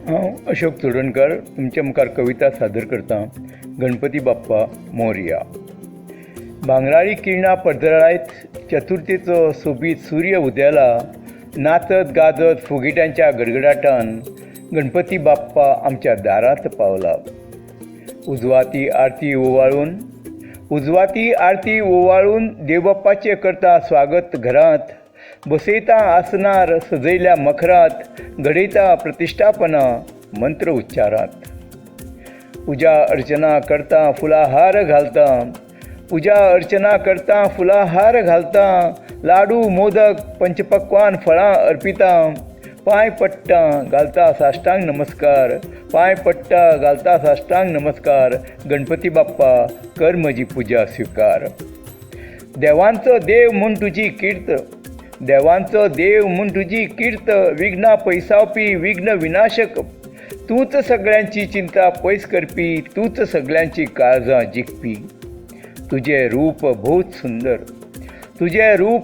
हांव अशोक चोडणकर तुमच्या मुखार कविता सादर करता. गणपती बाप्पा मोरया. भांगराळी किरणां पडतळायत चतुर्थीचो सोबीत सूर्य उदेला. नाचत गाजत फुगिट्यांच्या गडगडाटान गणपती बाप्पा आमच्या दारांत पावला. उजवाती आरती ओवाळून देवबाप्पाचें करता स्वागत घरांत. बसयता आसनार सजयल्या मखरांत. घडयता प्रतिश्ठापना मंत्र उच्चारांत. पूजा अर्चना करता फुलाहार घालता. लाडू मोदक पंचपक्वान फळां अर्पिता. पांय पडटा घालता साश्टांग नमस्कार. गणपती बाप्पा कर म्हजी पुजा स्वीकार. देवांचो देव म्हूण तुजी कीर्त. विघ्नां पयसावपी विघ्न विनाशक. तूंच सगळ्यांची चिंता पयस करपी. तूंच सगळ्यांची काळजां जिखपी. तुजें रूप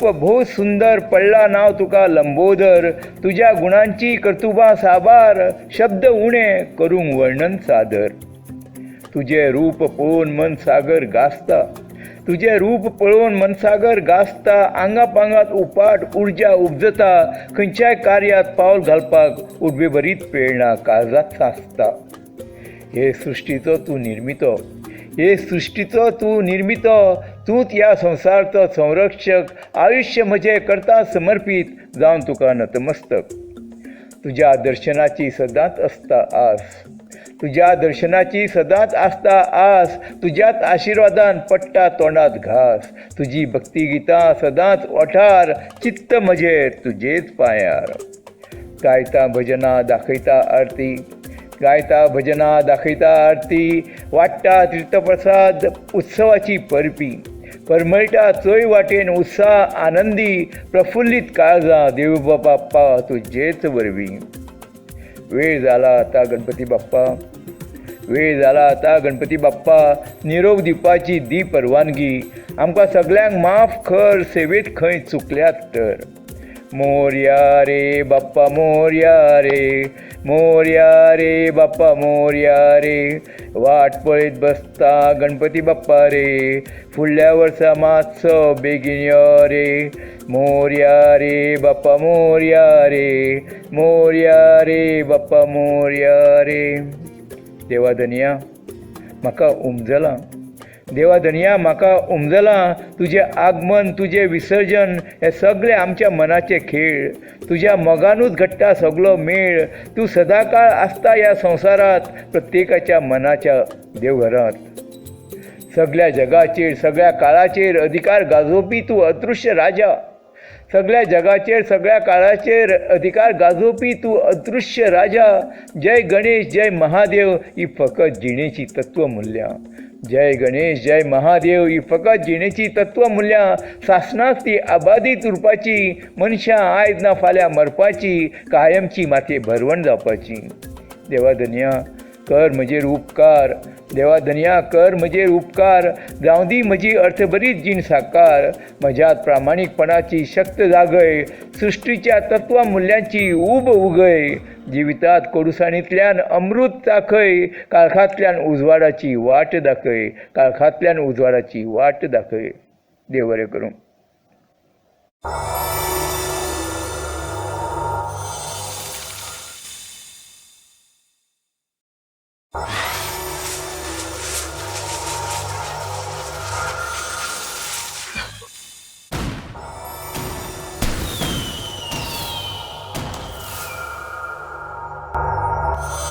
भोव सुंदर. पडला नांव तुका लंबोदर. तुज्या गुणांची कर्तुबां साबार. शब्द उणे करूंक वर्णन सादर. तुजें रूप पळोवन मनसागर गाजता. आंगापांगात उपाट उर्जा उपजता. खंयच्याय कार्यांत पावल घालपाक उर्बेभरीत प्रेरणा काळजांत साचता. हे सृश्टीचो तूं निर्मितो. तूंच ह्या संवसाराचो संरक्षक. आयुश्य म्हजें करता समर्पीत जावन तुका नतमस्तक. तुज्या दर्शनाची सदांच आसता आस. तुज्याच आशिर्वादान पडटा तोंडात घास. तुजी भक्ती गितां सदांच ओठार. चित्त म्हजें तुजेच पांयार. गायता भजनां दाखयता आरती. वाडटा तीर्थप्रसाद उत्सवाची परपी. परमळटा चोय वाटेन उत्साह आनंदी. प्रफुल्लीत काळजां देव बाप्पा तुजेच वरवीं. वेळ जाला आता गणपती बाप्पा. निरोप दिवपाची दी परवानगी. आमकां सगळ्यांक माफ कर सेवेत खंय चुकल्यात तर. मोरया रे बाप्पा मोरया रे. वाट पळयत बसता गणपती बाप्पा रे. फुडल्या वर्सा मातसो बेगीन यो रे. मोरया रे बाप्पा मोरया रे बाप्पा मोरया रे. देवाधनिया म्हाका उमजलां. तुजें आगमन तुजें विसर्जन हे सगळे आमच्या मनाचे खेळ. तुज्या मोगानूच घडटा सगळो मेळ. तूं सदाकाळ आसता ह्या संवसारांत प्रत्येकाच्या मनाच्या देवघरांत. सगळ्या जगाचेर सगळ्या काळाचेर अधिकार गाजोवपी तूं अदृश्य राजा. जय गणेश जय महादेव ही फकत जिणेची तत्वमुल्यां. सासनाच ती अबादीत उरपाची. मनशां आयज ना फाल्यां मरपाची. कायमची माते भरवण जावपाची. देवाधनिया कर म्हजेर उपकार. जावं दी म्हजी अर्थभरीत जीण साकार. म्हज्यात प्रामाणीकपणाची शक्त जागय. सृश्टीच्या तत्वमुल्यांची उब उगय. जिवितात कोडूसाणींतल्यान अमृत चाखय. काळखांतल्यान उजवाडाची वाट दाखय. देव बरें करूं.